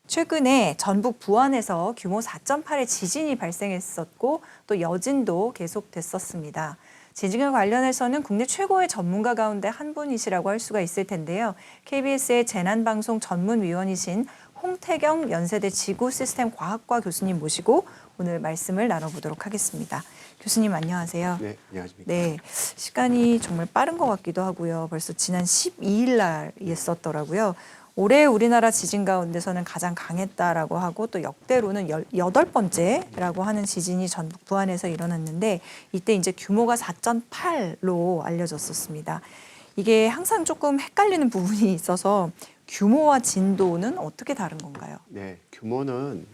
최근에 전북 부안에서 규모 4.8의 지진이 발생했었고 또 여진도 계속됐었습니다. 지진과 관련해서는 국내 최고의 전문가 가운데 한 분이시라고 할 수가 있을 텐데요. KBS의 재난방송 전문위원이신 홍태경 연세대 지구시스템과학과 교수님 모시고 오늘 말씀을 나눠보도록 하겠습니다. 교수님 안녕하세요. 네, 안녕하십니까. 네, 시간이 정말 빠른 것 같기도 하고요. 벌써 지난 12일 날이었더라고요. 올해 우리나라 지진 가운데서는 가장 강했다라고 하고 또 역대로는 18번째라고 하는 지진이 전북 부안에서 일어났는데 이때 이제 규모가 4.8로 알려졌었습니다. 이게 항상 조금 헷갈리는 부분이 있어서 규모와 진도는 어떻게 다른 건가요? 네, 규모는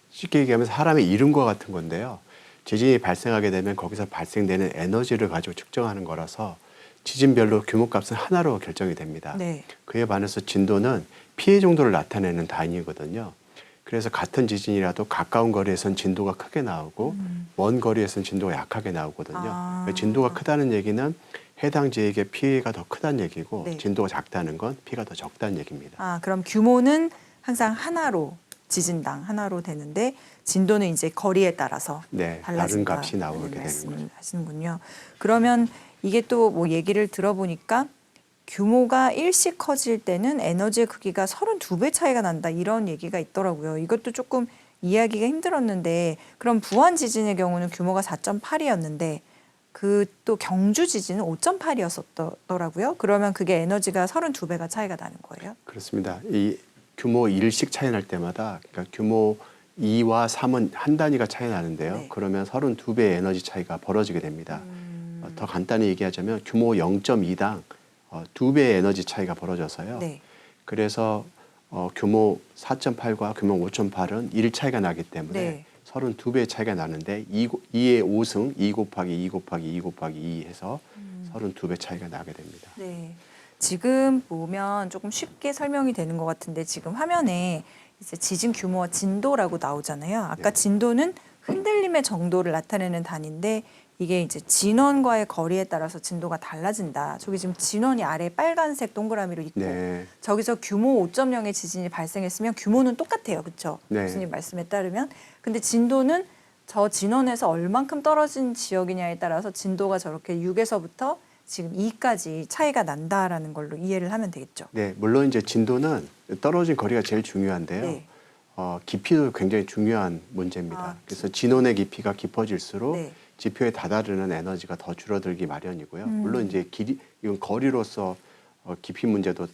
쉽게 얘기하면 사람의 이름과 같은 건데요. 지진이 발생하게 되면 거기서 발생되는 에너지를 가지고 측정하는 거라서 지진별로 규모값은 하나로 결정이 됩니다. 네. 그에 반해서 진도는 피해 정도를 나타내는 단위거든요. 그래서 같은 지진이라도 가까운 거리에선 진도가 크게 나오고 먼 거리에선 진도가 약하게 나오거든요. 진도가 크다는 얘기는 해당 지역의 피해가 더 크다는 얘기고 네. 진도가 작다는 건 피해가 더 적다는 얘기입니다. 그럼 규모는 항상 하나로 지진당 하나로 되는데 진도는 이제 거리에 따라서 네, 달라진다. 다른 값이 나오게 되는 말씀을 거죠. 하시는군요. 그러면 이게 또 뭐 얘기를 들어보니까 규모가 일씩 커질 때는 에너지의 크기가 32배 차이가 난다 이런 얘기가 있더라고요. 이것도 조금 이해하기가 힘들었는데 그럼 부안 지진의 경우는 규모가 4.8이었는데 그 또 경주 지진은 5.8이었었더라고요. 그러면 그게 에너지가 32배가 차이가 나는 거예요? 그렇습니다. 이 규모 1씩 차이 날 때마다 그러니까 규모 2와 3은 한 단위가 차이 나는데요. 네. 그러면 32배의 에너지 차이가 벌어지게 됩니다. 더 간단히 얘기하자면 규모 0.2당 2배의 에너지 차이가 벌어져서요. 네. 그래서 규모 4.8과 규모 5.8은 1 차이가 나기 때문에 네. 32배의 차이가 나는데 2의 5승 2 곱하기 2 곱하기 2 곱하기 2 해서 32배 차이가 나게 됩니다. 네. 지금 보면 조금 쉽게 설명이 되는 것 같은데 지금 화면에 이제 지진 규모와 진도라고 나오잖아요. 아까 네. 진도는 흔들림의 정도를 나타내는 단위인데 이게 이제 진원과의 거리에 따라서 진도가 달라진다. 저기 지금 진원이 아래 빨간색 동그라미로 있고 네. 저기서 규모 5.0의 지진이 발생했으면 규모는 똑같아요. 그렇죠? 네. 교수님 말씀에 따르면. 근데 진도는 저 진원에서 얼만큼 떨어진 지역이냐에 따라서 진도가 저렇게 6에서부터 지금 2까지 차이가 난다라는 걸로 이해를 하면 되겠죠. 네, 물론 이제 진도는 떨어진 거리가 제일 중요한데요. 네. 깊이도 굉장히 중요한 문제입니다. 그래서 진원의 깊이가 깊어질수록 네. 지표에 다다르는 에너지가 더 줄어들기 마련이고요. 물론 이제 이건 거리로서 깊이 문제도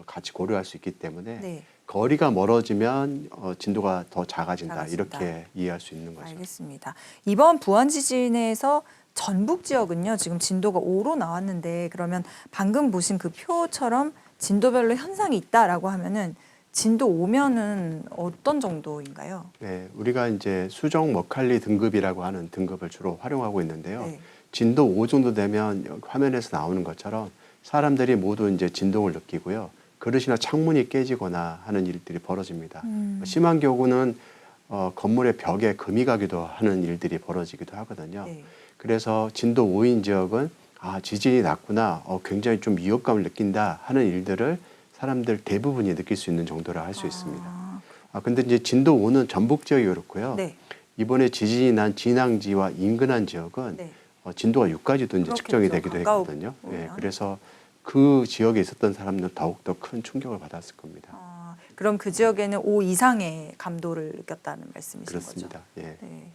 같이 고려할 수 있기 때문에 네. 거리가 멀어지면 진도가 더 작아진다. 작아진다. 이렇게 이해할 수 있는 거죠. 알겠습니다. 이번 부안 지진에서 전북 지역은요. 지금 진도가 5로 나왔는데 그러면 방금 보신 그 표처럼 진도별로 현상이 있다라고 하면은 진도 5면은 어떤 정도인가요? 네, 우리가 이제 수정 머칼리 등급이라고 하는 등급을 주로 활용하고 있는데요. 네. 진도 5 정도 되면 화면에서 나오는 것처럼 사람들이 모두 이제 진동을 느끼고요. 그릇이나 창문이 깨지거나 하는 일들이 벌어집니다. 심한 경우는 건물의 벽에 금이 가기도 하는 일들이 벌어지기도 하거든요. 네. 그래서 진도 5인 지역은 지진이 났구나, 굉장히 좀 위협감을 느낀다 하는 일들을 사람들 대부분이 느낄 수 있는 정도라 할 수 있습니다. 근데 이제 진도 5는 전북 지역이 그렇고요. 네. 이번에 지진이 난 진앙지와 인근한 지역은 네. 진도가 6까지도 이제 측정이 그렇겠죠. 되기도 가까우 했거든요. 네, 보면. 그래서 그 지역에 있었던 사람들은 더욱더 큰 충격을 받았을 겁니다. 그럼 그 지역에는 5 이상의 감도를 느꼈다는 말씀이신 그렇습니다. 거죠? 예. 네.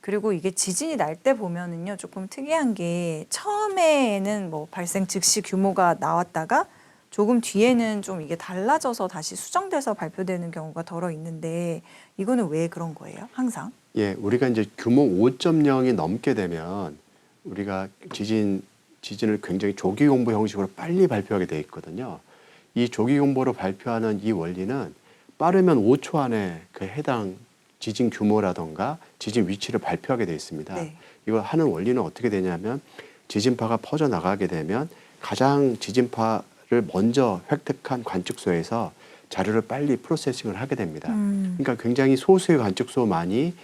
그리고 이게 지진이 날 때 보면은요 조금 특이한 게 처음에는 뭐 발생 즉시 규모가 나왔다가 조금 뒤에는 좀 이게 달라져서 다시 수정돼서 발표되는 경우가 더러 있는데 이거는 왜 그런 거예요? 항상? 예, 우리가 이제 규모 5.0이 넘게 되면 우리가 지진을 굉장히 조기 공보 형식으로 빨리 발표하게 돼 있거든요. 이 조기 공보로 발표하는 이 원리는 빠르면 5초 안에 그 해당 지진 규모라던가 지진 위치를 발표하게 돼 있습니다. 네. 이거 하는 원리는 어떻게 되냐면 지진파가 퍼져 나가게 되면 가장 지진파를 먼저 획득한 관측소에서 자료를 빨리 프로세싱을 하게 됩니다. 그러니까 굉장히 소수의 관측소만이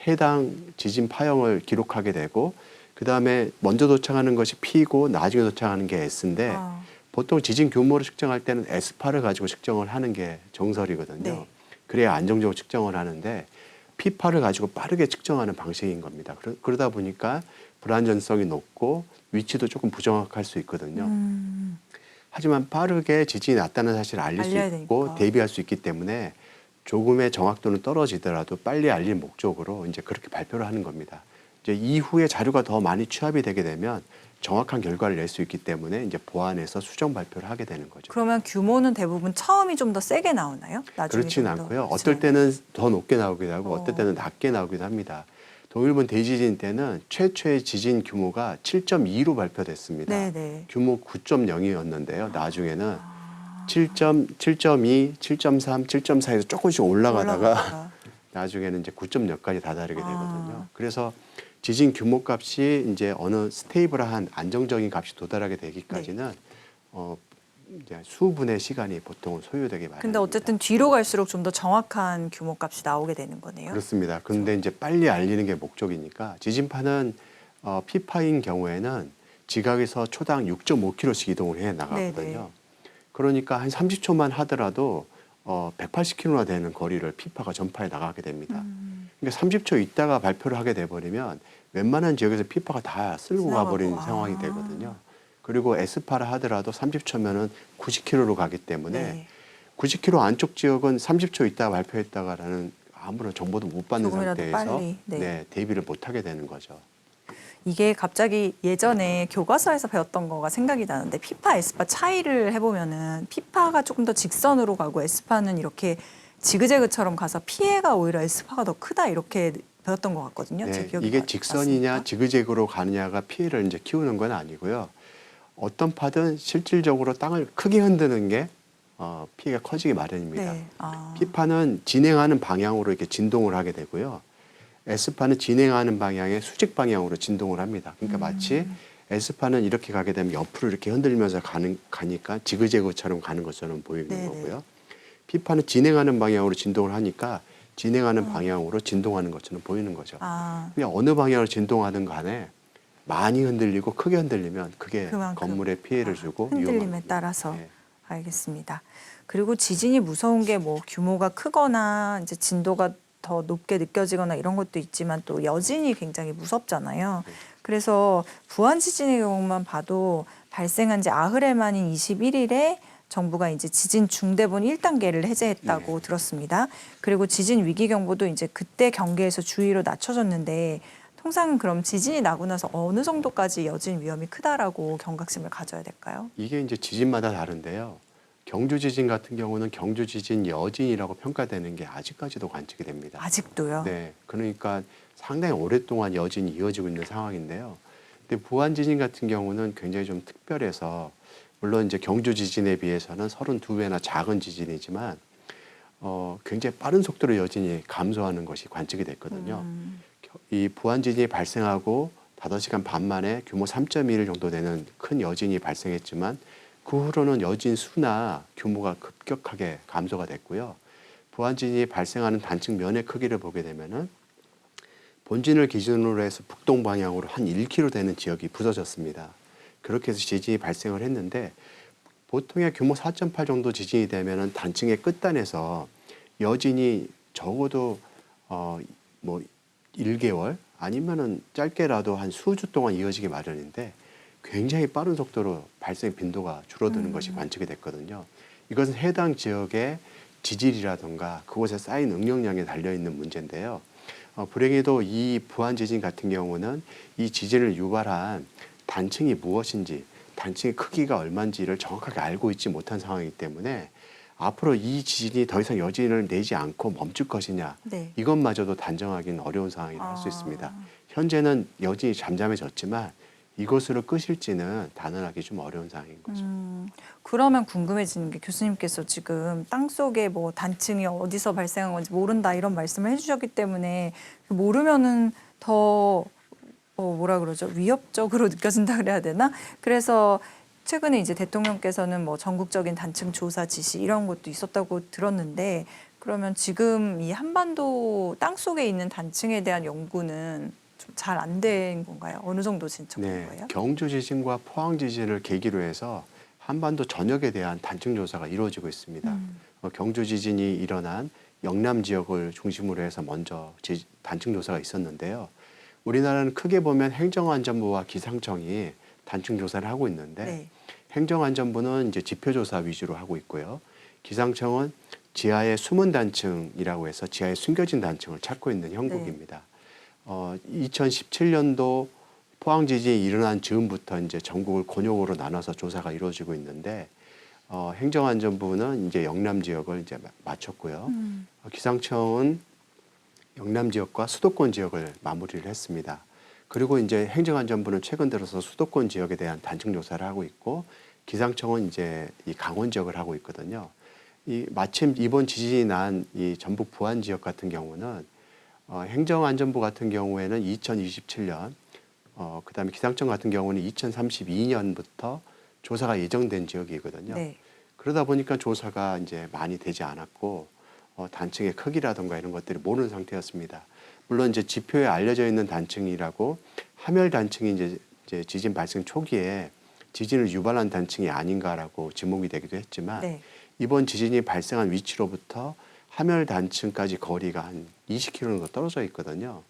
해당 지진 파형을 기록하게 되고 그 다음에 먼저 도착하는 것이 P고 나중에 도착하는 게 S인데 보통 지진 규모를 측정할 때는 S파를 가지고 측정을 하는 게 정설이거든요. 네. 그래야 안정적으로 측정을 하는데 피파를 가지고 빠르게 측정하는 방식인 겁니다. 그러다 보니까 불안전성이 높고 위치도 조금 부정확할 수 있거든요. 하지만 빠르게 지진이 났다는 사실을 알릴 수 알려야 있고 되니까. 대비할 수 있기 때문에 조금의 정확도는 떨어지더라도 빨리 알릴 목적으로 이제 그렇게 발표를 하는 겁니다. 이제 이후에 자료가 더 많이 취합이 되게 되면 정확한 결과를 낼 수 있기 때문에 이제 보완해서 수정 발표를 하게 되는 거죠. 그러면 규모는 대부분 처음이 좀 더 세게 나오나요? 나중에 그렇진 좀 더 않고요. 그렇진 어떨 때는 더 높게 나오기도 하고 어. 어떨 때는 낮게 나오기도 합니다. 동일본 대지진 때는 최초의 지진 규모가 7.2로 발표됐습니다. 네네. 규모 9.0이었는데요. 나중에는 7.2, 7.3, 7.4에서 조금씩 올라가다가 나중에는 이제 9.0까지 다다르게 되거든요. 그래서 지진 규모 값이 이제 어느 스테이블한 안정적인 값이 도달하게 되기까지는 이제 수분의 시간이 보통 소요되게 마련입니다. 근데 어쨌든 뒤로 갈수록 좀 더 정확한 규모 값이 나오게 되는 거네요. 그렇습니다. 그런데 이제 빨리 알리는 게 목적이니까 지진파는 피파인 경우에는 지각에서 초당 6.5km씩 이동을 해 나가거든요. 네네. 그러니까 한 30초만 하더라도 180km나 되는 거리를 피파가 전파해 나가게 됩니다. 그러니까 30초 있다가 발표를 하게 돼버리면 웬만한 지역에서 피파가 다 쓸고 가버리는 상황이 되거든요. 그리고 에스파를 하더라도 30초면은 90km로 가기 때문에 네. 90km 안쪽 지역은 30초 있다가 발표했다가라는 아무런 정보도 못 받는 조금이라도 상태에서 빨리, 네. 대비를 못 하게 되는 거죠. 이게 갑자기 예전에 교과서에서 배웠던 거가 생각이 나는데 피파, 에스파 차이를 해보면은 피파가 조금 더 직선으로 가고 에스파는 이렇게 지그재그처럼 가서 피해가 오히려 에스파가 더 크다 이렇게 배웠던 것 같거든요. 제 기억이 이게 직선이냐 맞습니까? 지그재그로 가느냐가 피해를 이제 키우는 건 아니고요. 어떤 파든 실질적으로 땅을 크게 흔드는 게 피해가 커지기 마련입니다. 네. 피파는 진행하는 방향으로 이렇게 진동을 하게 되고요. 에스파는 진행하는 방향의 수직 방향으로 진동을 합니다. 그러니까 마치 에스파는 이렇게 가게 되면 옆으로 이렇게 흔들면서 가니까 지그재그처럼 가는 것처럼 보이는 네네. 거고요. 피파는 진행하는 방향으로 진동을 하니까 진행하는 방향으로 진동하는 것처럼 보이는 거죠. 그냥 어느 방향으로 진동하든 간에 많이 흔들리고 크게 흔들리면 그게 그만큼. 건물에 피해를 주고 흔들림에 위험합니다. 따라서. 네. 알겠습니다. 그리고 지진이 무서운 게 뭐 규모가 크거나 이제 진도가 더 높게 느껴지거나 이런 것도 있지만 또 여진이 굉장히 무섭잖아요. 그래서 부안 지진의 경우만 봐도 발생한 지 아흐레 만인 21일에 정부가 이제 지진 중대본 1단계를 해제했다고 들었습니다. 그리고 지진 위기 경보도 이제 그때 경계에서 주의로 낮춰졌는데 통상 그럼 지진이 나고 나서 어느 정도까지 여진 위험이 크다라고 경각심을 가져야 될까요? 이게 이제 지진마다 다른데요. 경주 지진 같은 경우는 경주 지진 여진이라고 평가되는 게 아직까지도 관측이 됩니다. 아직도요? 네, 그러니까 상당히 오랫동안 여진이 이어지고 있는 상황인데요. 근데 부안 지진 같은 경우는 굉장히 좀 특별해서 물론 이제 경주 지진에 비해서는 32배나 작은 지진이지만 굉장히 빠른 속도로 여진이 감소하는 것이 관측이 됐거든요. 이 부안 지진이 발생하고 5시간 반 만에 규모 3.1 정도 되는 큰 여진이 발생했지만 그 후로는 여진 수나 규모가 급격하게 감소가 됐고요. 부안 지진이 발생하는 단층 면의 크기를 보게 되면은 본진을 기준으로 해서 북동 방향으로 한 1km 되는 지역이 부서졌습니다. 그렇게 해서 지진이 발생을 했는데 보통의 규모 4.8 정도 지진이 되면은 단층의 끝단에서 여진이 적어도 뭐 1개월 아니면은 짧게라도 한 수주 동안 이어지기 마련인데 굉장히 빠른 속도로 발생 빈도가 줄어드는 것이 관측이 됐거든요. 이것은 해당 지역의 지질이라든가 그곳에 쌓인 응용량에 달려있는 문제인데요. 불행히도 이 부안 지진 같은 경우는 이 지진을 유발한 단층이 무엇인지 단층의 크기가 얼마인지를 정확하게 알고 있지 못한 상황이기 때문에 앞으로 이 지진이 더 이상 여진을 내지 않고 멈출 것이냐 네. 이것마저도 단정하기는 어려운 상황이라 할 수 있습니다. 현재는 여진이 잠잠해졌지만 이것으로 끝일지는 단언하기 좀 어려운 상황인 거죠. 그러면 궁금해지는 게 교수님께서 지금 땅속에 뭐 단층이 어디서 발생한 건지 모른다 이런 말씀을 해주셨기 때문에 모르면은 더 뭐라 그러죠? 위협적으로 느껴진다 그래야 되나? 그래서 최근에 이제 대통령께서는 뭐 전국적인 단층 조사 지시 이런 것도 있었다고 들었는데 그러면 지금 이 한반도 땅속에 있는 단층에 대한 연구는 좀 잘 안 된 건가요? 어느 정도 진척된 거예요? 경주 지진과 포항 지진을 계기로 해서 한반도 전역에 대한 단층 조사가 이루어지고 있습니다. 경주 지진이 일어난 영남 지역을 중심으로 해서 먼저 단층 조사가 있었는데요. 우리나라는 크게 보면 행정안전부와 기상청이 단층 조사를 하고 있는데 네. 행정안전부는 이제 지표조사 위주로 하고 있고요. 기상청은 지하의 숨은 단층이라고 해서 지하에 숨겨진 단층을 찾고 있는 형국입니다. 2017년도 포항 지진이 일어난 즈음부터 이제 전국을 권역으로 나눠서 조사가 이루어지고 있는데 행정안전부는 이제 영남 지역을 이제 마쳤고요. 기상청은 영남 지역과 수도권 지역을 마무리를 했습니다. 그리고 이제 행정안전부는 최근 들어서 수도권 지역에 대한 단층 조사를 하고 있고 기상청은 이제 이 강원 지역을 하고 있거든요. 마침 이번 지진이 난 이 전북 부안 지역 같은 경우는 행정안전부 같은 경우에는 2027년, 그다음에 기상청 같은 경우는 2032년부터 조사가 예정된 지역이거든요. 네. 그러다 보니까 조사가 이제 많이 되지 않았고 단층의 크기라든가 이런 것들이 모르는 상태였습니다. 물론 이제 지표에 알려져 있는 단층이라고 하멸 단층이 이제 지진 발생 초기에 지진을 유발한 단층이 아닌가라고 지목이 되기도 했지만 네. 이번 지진이 발생한 위치로부터 하멸 단층까지 거리가 한 20km 정도 떨어져 있거든요.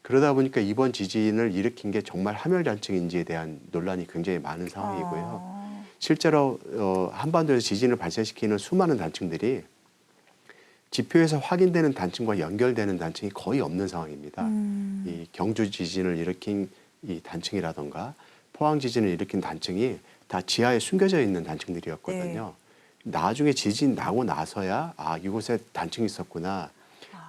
그러다 보니까 이번 지진을 일으킨 게 정말 하멸 단층인지에 대한 논란이 굉장히 많은 상황이고요. 실제로 한반도에서 지진을 발생시키는 수많은 단층들이 지표에서 확인되는 단층과 연결되는 단층이 거의 없는 상황입니다. 이 경주 지진을 일으킨 이 단층이라던가 포항 지진을 일으킨 단층이 다 지하에 숨겨져 있는 단층들이었거든요. 나중에 지진 나고 나서야 이곳에 단층이 있었구나.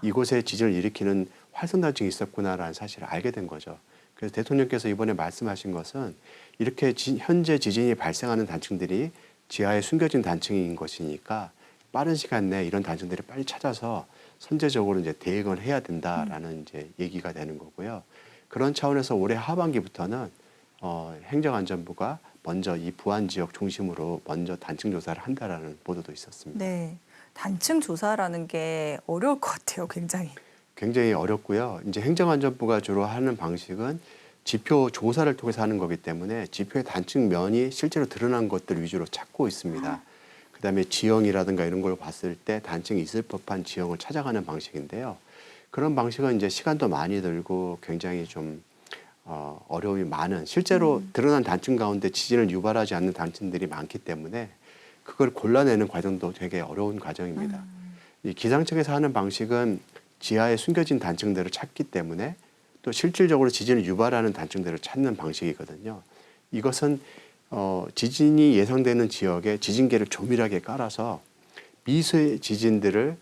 이곳에 지진을 일으키는 활성 단층이 있었구나라는 사실을 알게 된 거죠. 그래서 대통령께서 이번에 말씀하신 것은 이렇게 현재 지진이 발생하는 단층들이 지하에 숨겨진 단층인 것이니까 빠른 시간 내에 이런 단층들을 빨리 찾아서 선제적으로 이제 대응을 해야 된다라는 이제 얘기가 되는 거고요. 그런 차원에서 올해 하반기부터는 행정안전부가 먼저 이 부안 지역 중심으로 먼저 단층 조사를 한다라는 보도도 있었습니다. 네. 단층 조사라는 게 어려울 것 같아요, 굉장히. 굉장히 어렵고요. 이제 행정안전부가 주로 하는 방식은 지표 조사를 통해서 하는 거기 때문에 지표의 단층 면이 실제로 드러난 것들 위주로 찾고 있습니다. 그다음에 지형이라든가 이런 걸 봤을 때 단층이 있을 법한 지형을 찾아가는 방식인데요. 그런 방식은 이제 시간도 많이 들고 굉장히 좀 어려움이 많은 실제로 드러난 단층 가운데 지진을 유발하지 않는 단층들이 많기 때문에 그걸 골라내는 과정도 되게 어려운 과정입니다. 이 기상청에서 하는 방식은 지하에 숨겨진 단층들을 찾기 때문에 또 실질적으로 지진을 유발하는 단층들을 찾는 방식이거든요. 이것은 지진이 예상되는 지역에 지진계를 조밀하게 깔아서 미소 지진들을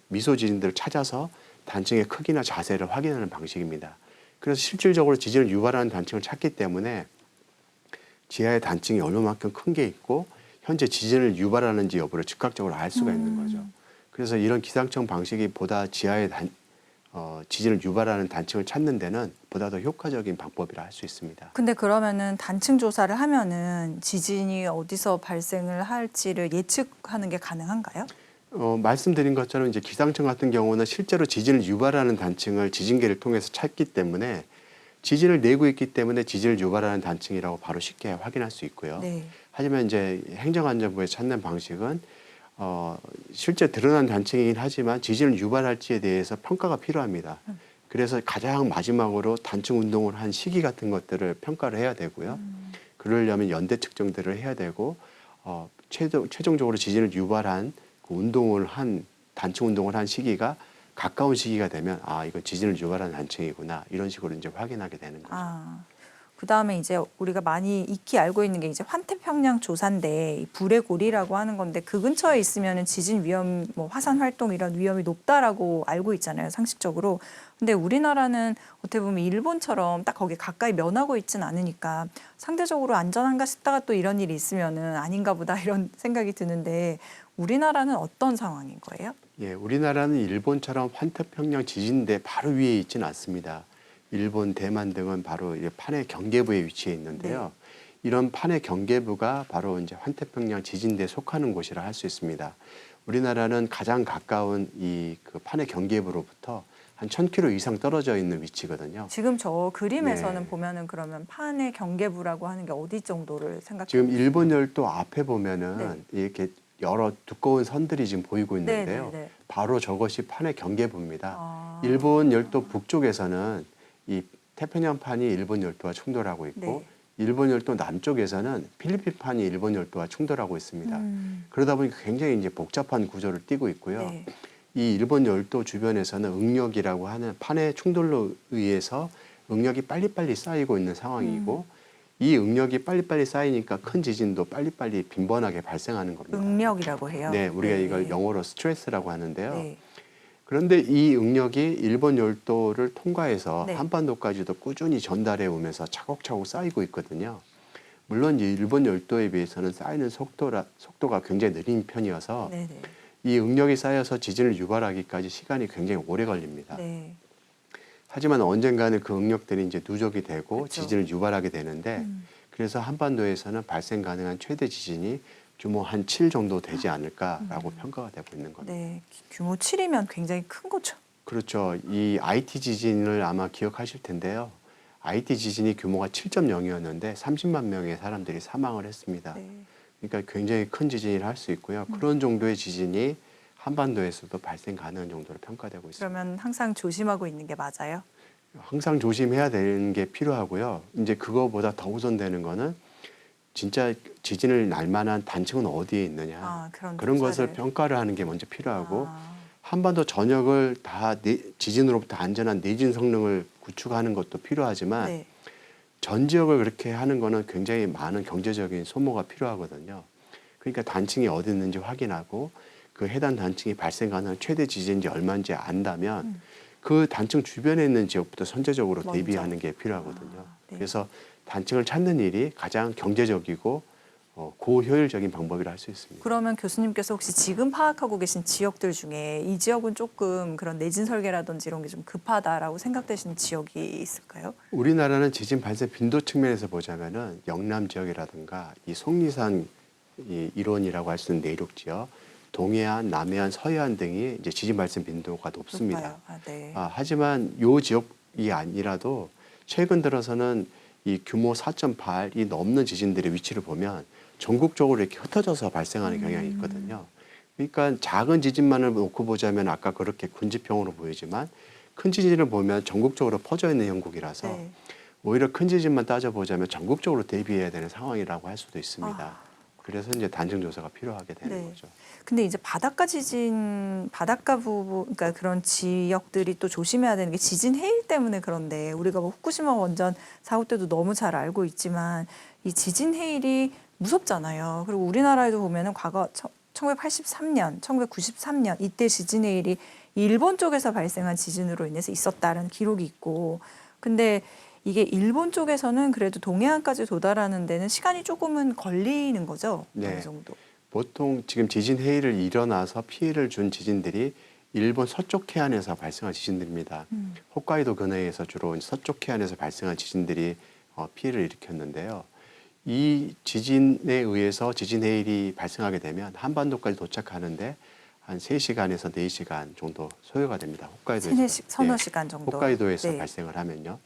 찾아서 단층의 크기나 자세를 확인하는 방식입니다. 그래서 실질적으로 지진을 유발하는 단층을 찾기 때문에 지하의 단층이 얼마만큼 큰 게 있고 현재 지진을 유발하는지 여부를 즉각적으로 알 수가 있는 거죠. 그래서 이런 기상청 방식이 보다 지하의 지진을 유발하는 단층을 찾는 데는 보다 더 효과적인 방법이라 할 수 있습니다. 근데 그러면은 단층 조사를 하면은 지진이 어디서 발생을 할지를 예측하는 게 가능한가요? 말씀드린 것처럼 이제 기상청 같은 경우는 실제로 지진을 유발하는 단층을 지진계를 통해서 찾기 때문에 지진을 내고 있기 때문에 지진을 유발하는 단층이라고 바로 쉽게 확인할 수 있고요. 네. 하지만 이제 행정안전부에 찾는 방식은 실제 드러난 단층이긴 하지만 지진을 유발할지에 대해서 평가가 필요합니다. 그래서 가장 마지막으로 단층 운동을 한 시기 같은 것들을 평가를 해야 되고요. 그러려면 연대 측정들을 해야 되고 최종적으로 지진을 유발한 그 단층 운동을 한 시기가 가까운 시기가 되면 이건 지진을 유발한 단층이구나 이런 식으로 이제 확인하게 되는 거죠. 그다음에 이제 우리가 많이 익히 알고 있는 게 이제 환태평양 조사인데 불의 고리라고 하는 건데 그 근처에 있으면은 지진 위험, 뭐 화산 활동 이런 위험이 높다라고 알고 있잖아요, 상식적으로. 근데 우리나라는 어떻게 보면 일본처럼 딱 거기 가까이 면하고 있진 않으니까 상대적으로 안전한가 싶다가 또 이런 일이 있으면은 아닌가 보다 이런 생각이 드는데 우리나라는 어떤 상황인 거예요? 예, 우리나라는 일본처럼 환태평양 지진대 바로 위에 있지는 않습니다. 일본, 대만 등은 바로 판의 경계부에 위치해 있는데요. 이런 판의 경계부가 바로 이제 환태평양 지진대에 속하는 곳이라 할 수 있습니다. 우리나라는 가장 가까운 그 판의 경계부로부터 한 1000km 이상 떨어져 있는 위치거든요. 지금 저 그림에서는 보면은 그러면 판의 경계부라고 하는 게 어디 정도를 생각해요? 지금 일본 열도 앞에 보면은 이렇게 여러 두꺼운 선들이 지금 보이고 있는데요. 네네네. 바로 저것이 판의 경계부입니다. 아. 일본 열도 북쪽에서는 이 태평양판이 일본 열도와 충돌하고 있고 네. 일본 열도 남쪽에서는 필리핀판이 일본 열도와 충돌하고 있습니다. 그러다 보니까 굉장히 이제 복잡한 구조를 띠고 있고요. 네. 이 일본 열도 주변에서는 응력이라고 하는 판의 충돌로 의해서 응력이 빨리빨리 쌓이고 있는 상황이고 이 응력이 빨리빨리 쌓이니까 큰 지진도 빨리빨리 빈번하게 발생하는 겁니다. 응력이라고 해요. 네, 우리가 네. 이걸 영어로 스트레스라고 하는데요. 네. 그런데 이 응력이 일본 열도를 통과해서 네. 한반도까지도 꾸준히 전달해 오면서 차곡차곡 쌓이고 있거든요. 물론 이 일본 열도에 비해서는 쌓이는 속도가 굉장히 느린 편이어서 네네. 이 응력이 쌓여서 지진을 유발하기까지 시간이 굉장히 오래 걸립니다. 네. 하지만 언젠가는 그 응력들이 이제 누적이 되고 그쵸. 지진을 유발하게 되는데 그래서 한반도에서는 발생 가능한 최대 지진이 규모 한 7 정도 되지 않을까라고 평가가 되고 있는 겁니다. 네. 규모 7이면 굉장히 큰 거죠. 그렇죠. 이 IT 지진을 아마 기억하실 텐데요. IT 지진이 규모가 7.0이었는데 30만 명의 사람들이 사망을 했습니다. 네. 그러니까 굉장히 큰 지진이라 할 수 있고요. 그런 정도의 지진이 한반도에서도 발생 가능한 정도로 평가되고 있습니다. 그러면 항상 조심하고 있는 게 맞아요? 항상 조심해야 되는 게 필요하고요. 이제 그거보다 더 우선되는 거는 진짜 지진을 날 만한 단층은 어디에 있느냐. 그런 것을 조사를. 평가를 하는 게 먼저 필요하고 아. 한반도 전역을 다 지진으로부터 안전한 내진 성능을 구축하는 것도 필요하지만 네. 전 지역을 그렇게 하는 거는 굉장히 많은 경제적인 소모가 필요하거든요. 그러니까 단층이 어디 있는지 확인하고 그 해당 단층이 발생 가능한 최대 지진인지 얼마인지 안다면 그 단층 주변에 있는 지역부터 선제적으로 먼저. 대비하는 게 필요하거든요. 네. 그래서 단층을 찾는 일이 가장 경제적이고 고효율적인 방법이라 할 수 있습니다. 그러면 교수님께서 혹시 지금 파악하고 계신 지역들 중에 이 지역은 조금 그런 내진 설계라든지 이런 게 좀 급하다라고 생각되시는 지역이 있을까요? 우리나라는 지진 발생 빈도 측면에서 보자면은 영남 지역이라든가 이 속리산 이 일원이라고 할 수 있는 내륙 지역, 동해안, 남해안, 서해안 등이 이제 지진 발생 빈도가 높습니다. 높아요. 아, 네. 하지만 요 지역이 아니라도 최근 들어서는 이 규모 4.8이 넘는 지진들의 위치를 보면 전국적으로 이렇게 흩어져서 발생하는 경향이 있거든요. 그러니까 작은 지진만을 놓고 보자면 아까 그렇게 군지평으로 보이지만 큰 지진을 보면 전국적으로 퍼져 있는 형국이라서 네. 오히려 큰 지진만 따져보자면 전국적으로 대비해야 되는 상황이라고 할 수도 있습니다. 그래서 이제 단층 조사가 필요하게 되는 네. 거죠. 근데 이제 바닷가 지진, 바닷가 부분, 그러니까 그런 지역들이 또 조심해야 되는 게 지진 해일 때문에 그런데 우리가 뭐 후쿠시마 원전 사고 때도 너무 잘 알고 있지만 이 지진 해일이 무섭잖아요. 그리고 우리나라에도 보면은 과거 1983년, 1993년 이때 지진 해일이 일본 쪽에서 발생한 지진으로 인해서 있었다는 기록이 있고, 근데 이게 일본 쪽에서는 그래도 동해안까지 도달하는 데는 시간이 조금은 걸리는 거죠. 네. 어느 정도. 보통 지금 지진 해일을 일어나서 피해를 준 지진들이 일본 서쪽 해안에서 발생한 지진들입니다. 홋카이도 근해에서 주로 서쪽 해안에서 발생한 지진들이 피해를 일으켰는데요. 이 지진에 의해서 지진 해일이 발생하게 되면 한반도까지 도착하는데 한 3시간에서 4시간 정도 소요가 됩니다. 홋카이도에서. 서너 시간 정도. 홋카이도에서 네. 발생을 하면요.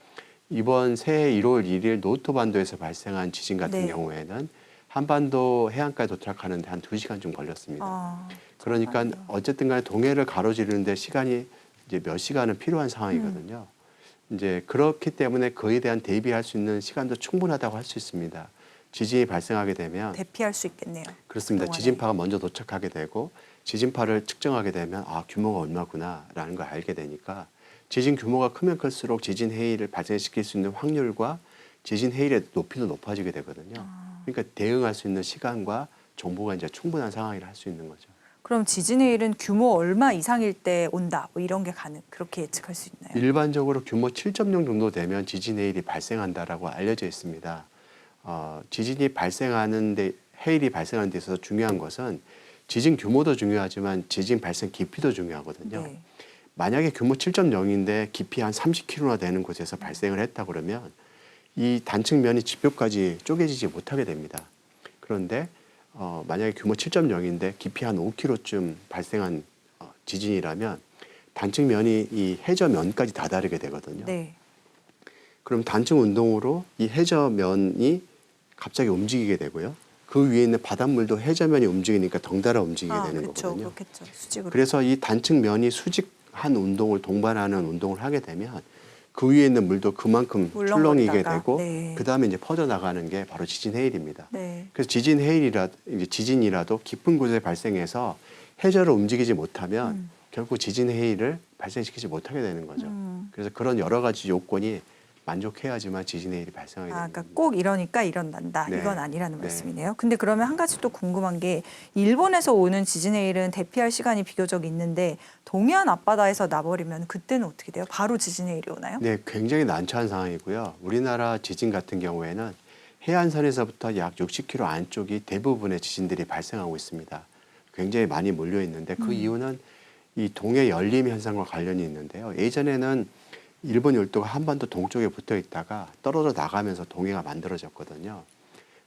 이번 새해 1월 1일 노토반도에서 발생한 지진 같은 네. 경우에는 한반도 해안까지 도착하는데 한 2시간 좀 걸렸습니다. 그러니까 잠깐만요. 어쨌든 간에 동해를 가로지르는데 시간이 이제 몇 시간은 필요한 상황이거든요. 이제 그렇기 때문에 그에 대한 대비할 수 있는 시간도 충분하다고 할 수 있습니다. 지진이 발생하게 되면 대피할 수 있겠네요. 그렇습니다. 그동안에. 지진파가 먼저 도착하게 되고 지진파를 측정하게 되면 규모가 얼마구나라는 걸 알게 되니까 지진 규모가 크면 클수록 지진 해일을 발생시킬 수 있는 확률과 지진 해일의 높이도 높아지게 되거든요. 그러니까 대응할 수 있는 시간과 정보가 이제 충분한 상황이라 할 수 있는 거죠. 그럼 지진 해일은 규모 얼마 이상일 때 온다, 뭐 이런 게 그렇게 예측할 수 있나요? 일반적으로 규모 7.0 정도 되면 지진 해일이 발생한다라고 알려져 있습니다. 지진이 발생하는데 해일이 발생하는 데 있어서 중요한 것은 지진 규모도 중요하지만 지진 발생 깊이도 중요하거든요. 네. 만약에 규모 7.0인데 깊이 한 30km나 되는 곳에서 발생을 했다 그러면 이 단층면이 지표까지 쪼개지지 못하게 됩니다. 그런데 만약에 규모 7.0인데 깊이 한 5km쯤 발생한 지진이라면 단층면이 이 해저면까지 다다르게 되거든요. 네. 그럼 단층 운동으로 이 해저면이 갑자기 움직이게 되고요. 그 위에 있는 바닷물도 해저면이 움직이니까 덩달아 움직이게 되는 그렇죠. 거거든요. 그렇겠죠. 수직으로. 그래서 이 단층 면이 수직한 운동을 동반하는 운동을 하게 되면 그 위에 있는 물도 그만큼 출렁이게 물렁거리다가. 되고 네. 그다음에 이제 퍼져 나가는 게 바로 지진 해일입니다. 네. 그래서 이제 지진이라도 깊은 곳에 발생해서 해저를 움직이지 못하면 결국 지진 해일을 발생시키지 못하게 되는 거죠. 그래서 그런 여러 가지 요건이 만족해야지만 지진 해일이 발생하게 됩니다. 그러니까 꼭 이러니까 일어난다. 네. 이건 아니라는 네. 말씀이네요. 근데 그러면 한 가지 또 궁금한 게 일본에서 오는 지진 해일은 대피할 시간이 비교적 있는데 동해안 앞바다에서 나버리면 그때는 어떻게 돼요? 바로 지진 해일이 오나요? 네, 굉장히 난처한 상황이고요. 우리나라 지진 같은 경우에는 해안선에서부터 약 60km 안쪽이 대부분의 지진들이 발생하고 있습니다. 굉장히 많이 몰려 있는데 그 이유는 이 동해 열림 현상과 관련이 있는데요. 예전에는 일본 열도가 한반도 동쪽에 붙어 있다가 떨어져 나가면서 동해가 만들어졌거든요.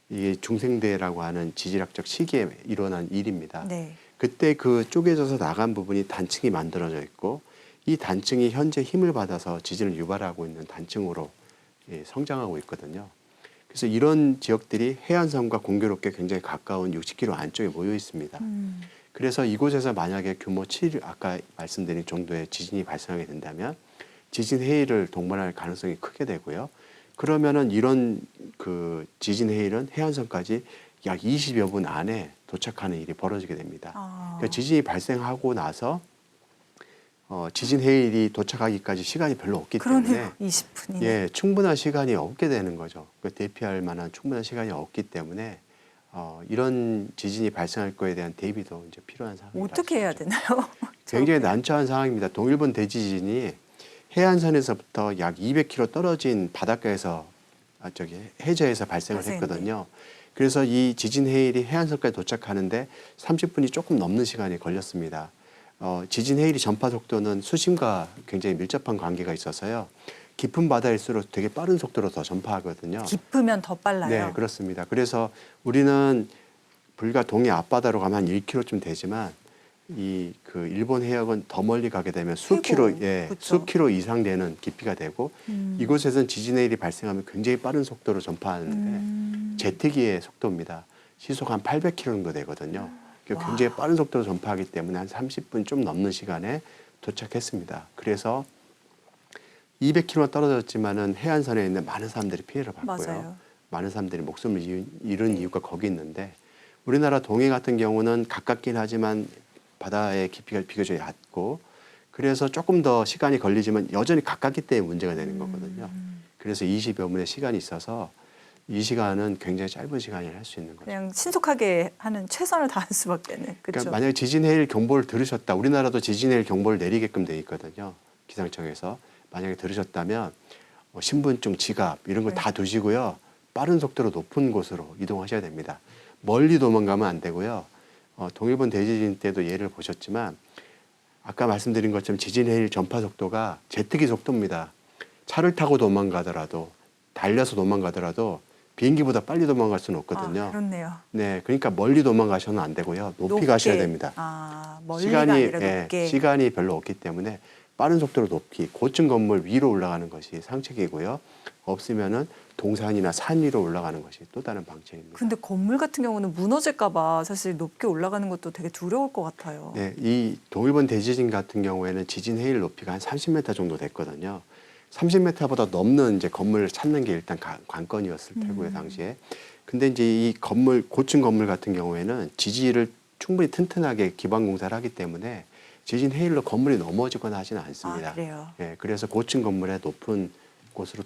이게 중생대라고 하는 지질학적 시기에 일어난 일입니다. 네. 그때 그 쪼개져서 나간 부분이 단층이 만들어져 있고 이 단층이 현재 힘을 받아서 지진을 유발하고 있는 단층으로 성장하고 있거든요. 그래서 이런 지역들이 해안선과 공교롭게 굉장히 가까운 60km 안쪽에 모여 있습니다. 그래서 이곳에서 만약에 규모 7, 아까 말씀드린 정도의 지진이 발생하게 된다면 지진 해일을 동반할 가능성이 크게 되고요. 그러면은 이런 그 지진 해일은 해안선까지 약 20여 분 안에 도착하는 일이 벌어지게 됩니다. 그러니까 지진이 발생하고 나서 지진 해일이 도착하기까지 시간이 별로 없기 때문에 그러네요. 20분이네. 예, 충분한 시간이 없게 되는 거죠. 대피할 만한 충분한 시간이 없기 때문에 이런 지진이 발생할 거에 대한 대비도 이제 필요한 상황이라서 어떻게 해야 되나요? 굉장히 난처한 상황입니다. 동일본 대지진이 해안선에서부터 약 200km 떨어진 바닷가에서 해저에서 발생을 했거든요. 그래서 이 지진 해일이 해안선까지 도착하는데 30분이 조금 넘는 시간이 걸렸습니다. 지진 해일이 전파 속도는 수심과 굉장히 밀접한 관계가 있어서요. 깊은 바다일수록 되게 빠른 속도로 더 전파하거든요. 깊으면 더 빨라요. 네, 그렇습니다. 그래서 우리는 불과 동해 앞바다로 가면 한 1km쯤 되지만 그 일본 해역은 더 멀리 가게 되면 수 킬로 이상 되는 깊이가 되고 이곳에서는 지진 해일이 발생하면 굉장히 빠른 속도로 전파하는데 제트기의 속도입니다. 시속 한 800km 정도 되거든요. 굉장히 빠른 속도로 전파하기 때문에 한 30분 좀 넘는 시간에 도착했습니다. 그래서 200km 떨어졌지만은 해안선에 있는 많은 사람들이 피해를 받고요. 맞아요. 많은 사람들이 목숨을 잃은 이유가 거기 있는데 우리나라 동해 같은 경우는 가깝긴 하지만 바다의 깊이가 비교적 얕고 그래서 조금 더 시간이 걸리지만 여전히 가깝기 때문에 문제가 되는 거거든요. 그래서 20여 분의 시간이 있어서 이 시간은 굉장히 짧은 시간이라 할 수 있는 거죠. 그냥 신속하게 하는 최선을 다할 수밖에는. 그렇죠. 그러니까 만약에 지진 해일 경보를 들으셨다. 우리나라도 지진 해일 경보를 내리게끔 돼 있거든요. 기상청에서. 만약에 들으셨다면 신분증, 지갑 이런 걸 다 두시고요. 빠른 속도로 높은 곳으로 이동하셔야 됩니다. 멀리 도망가면 안 되고요. 동일본 대지진 때도 예를 보셨지만 아까 말씀드린 것처럼 지진 해일 전파 속도가 제트기 속도입니다. 차를 타고 도망가더라도 달려서 도망가더라도 비행기보다 빨리 도망갈 수는 없거든요. 그렇네요. 네, 그러니까 멀리 도망가셔는 안 되고요. 높이 가셔야 됩니다. 멀리가 아니라 높게. 시간이 별로 없기 때문에 빠른 속도로 높이 고층 건물 위로 올라가는 것이 상책이고요. 없으면은 동산이나 산 위로 올라가는 것이 또 다른 방책입니다. 근데 건물 같은 경우는 무너질까 봐 사실 높게 올라가는 것도 되게 두려울 것 같아요. 네, 이 동일본 대지진 같은 경우에는 지진 해일 높이가 한 30m 정도 됐거든요. 30m보다 넘는 이제 건물을 찾는 게 일단 관건이었을 테고요, 당시에. 근데 이제 이 건물, 고층 건물 같은 경우에는 지지를 충분히 튼튼하게 기반 공사를 하기 때문에 지진 해일로 건물이 넘어지거나 하지는 않습니다. 그래요? 예, 그래서 고층 건물의 높은 곳으로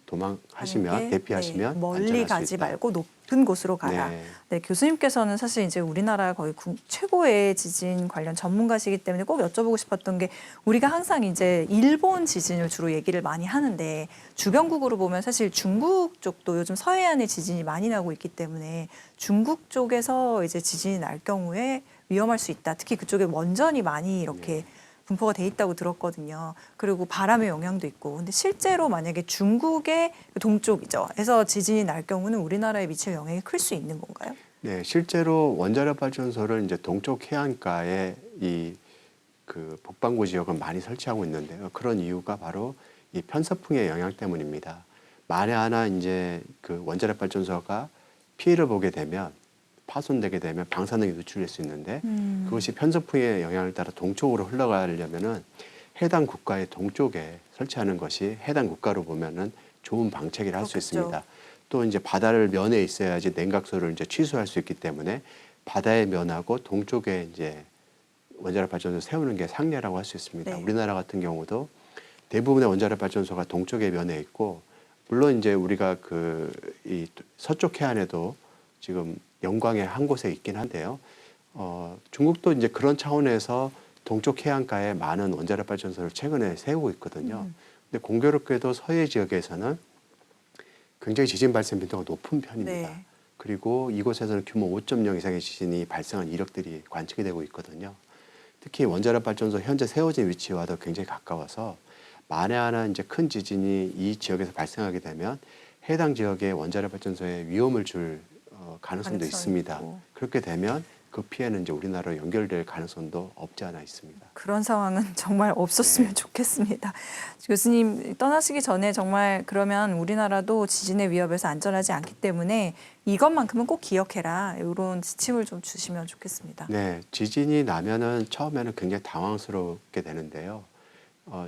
도망하시면 대피하시면 멀리 안전할 수 가지 있다. 말고 높은 곳으로 가라. 네. 교수님께서는 사실 이제 우리나라 거의 최고의 지진 관련 전문가시기 때문에 꼭 여쭤보고 싶었던 게 우리가 항상 이제 일본 지진을 주로 얘기를 많이 하는데 주변국으로 보면 사실 중국 쪽도 요즘 서해안에 지진이 많이 나고 있기 때문에 중국 쪽에서 이제 지진이 날 경우에 위험할 수 있다. 특히 그쪽에 원전이 많이 이렇게 분포가 돼 있다고 들었거든요. 그리고 바람의 영향도 있고. 근데 실제로 만약에 중국의 동쪽이죠. 에서 지진이 날 경우는 우리나라에 미칠 영향이 클 수 있는 건가요? 네, 실제로 원자력 발전소를 이제 동쪽 해안가에 그 북반구 지역은 많이 설치하고 있는데요. 그런 이유가 바로 이 편서풍의 영향 때문입니다. 만에 하나 이제 그 원자력 발전소가 피해를 보게 되면 파손되게 되면 방사능이 노출될 수 있는데 그것이 편서풍의 영향을 따라 동쪽으로 흘러가려면은 해당 국가의 동쪽에 설치하는 것이 해당 국가로 보면은 좋은 방책이라 할 수 그렇겠죠. 있습니다. 또 이제 바다를 면에 있어야지 냉각소를 이제 취소할 수 있기 때문에 바다의 면하고 동쪽에 이제 원자력 발전소 세우는 게 상례라고 할 수 있습니다. 네. 우리나라 같은 경우도 대부분의 원자력 발전소가 동쪽의 면에 있고 물론 이제 우리가 이 서쪽 해안에도 지금 영광에 한 곳에 있긴 한데요. 중국도 이제 그런 차원에서 동쪽 해안가에 많은 원자력 발전소를 최근에 세우고 있거든요. 근데 공교롭게도 서해 지역에서는 굉장히 지진 발생 빈도가 높은 편입니다. 네. 그리고 이곳에서는 규모 5.0 이상의 지진이 발생한 이력들이 관측이 되고 있거든요. 특히 원자력 발전소 현재 세워진 위치와도 굉장히 가까워서 만에 하나 이제 큰 지진이 이 지역에서 발생하게 되면 해당 지역의 원자력 발전소에 위험을 줄 가능성도 가능성이 있습니다. 있고. 그렇게 되면 그 피해는 이제 우리나라로 연결될 가능성도 없지 않아 있습니다. 그런 상황은 정말 없었으면 네. 좋겠습니다. 교수님 떠나시기 전에 정말 그러면 우리나라도 지진의 위협에서 안전하지 않기 때문에 이것만큼은 꼭 기억해라. 이런 지침을 좀 주시면 좋겠습니다. 네, 지진이 나면은 처음에는 굉장히 당황스럽게 되는데요.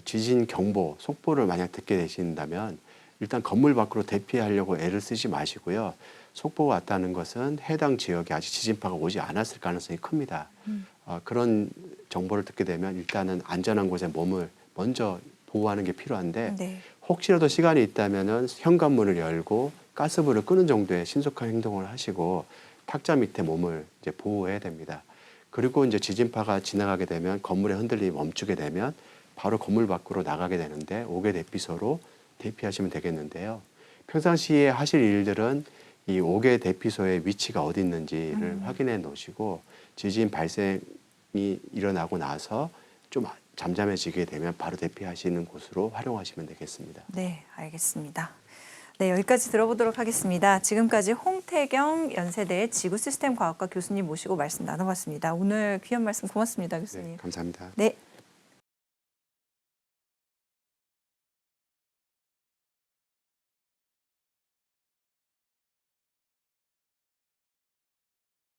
지진 경보, 속보를 만약 듣게 되신다면 일단 건물 밖으로 대피하려고 애를 쓰지 마시고요. 속보가 왔다는 것은 해당 지역에 아직 지진파가 오지 않았을 가능성이 큽니다. 그런 정보를 듣게 되면 일단은 안전한 곳에 몸을 먼저 보호하는 게 필요한데 네. 혹시라도 시간이 있다면은 현관문을 열고 가스불을 끄는 정도의 신속한 행동을 하시고 탁자 밑에 몸을 이제 보호해야 됩니다. 그리고 이제 지진파가 지나가게 되면 건물의 흔들림이 멈추게 되면 바로 건물 밖으로 나가게 되는데 5개 대피소로 대피하시면 되겠는데요. 평상시에 하실 일들은 이 5개 대피소의 위치가 어디 있는지를 확인해 놓으시고 지진 발생이 일어나고 나서 좀 잠잠해지게 되면 바로 대피하시는 곳으로 활용하시면 되겠습니다. 네, 알겠습니다. 네, 여기까지 들어보도록 하겠습니다. 지금까지 홍태경 연세대 지구시스템과학과 교수님 모시고 말씀 나눠봤습니다. 오늘 귀한 말씀 고맙습니다, 교수님. 네, 감사합니다. 네.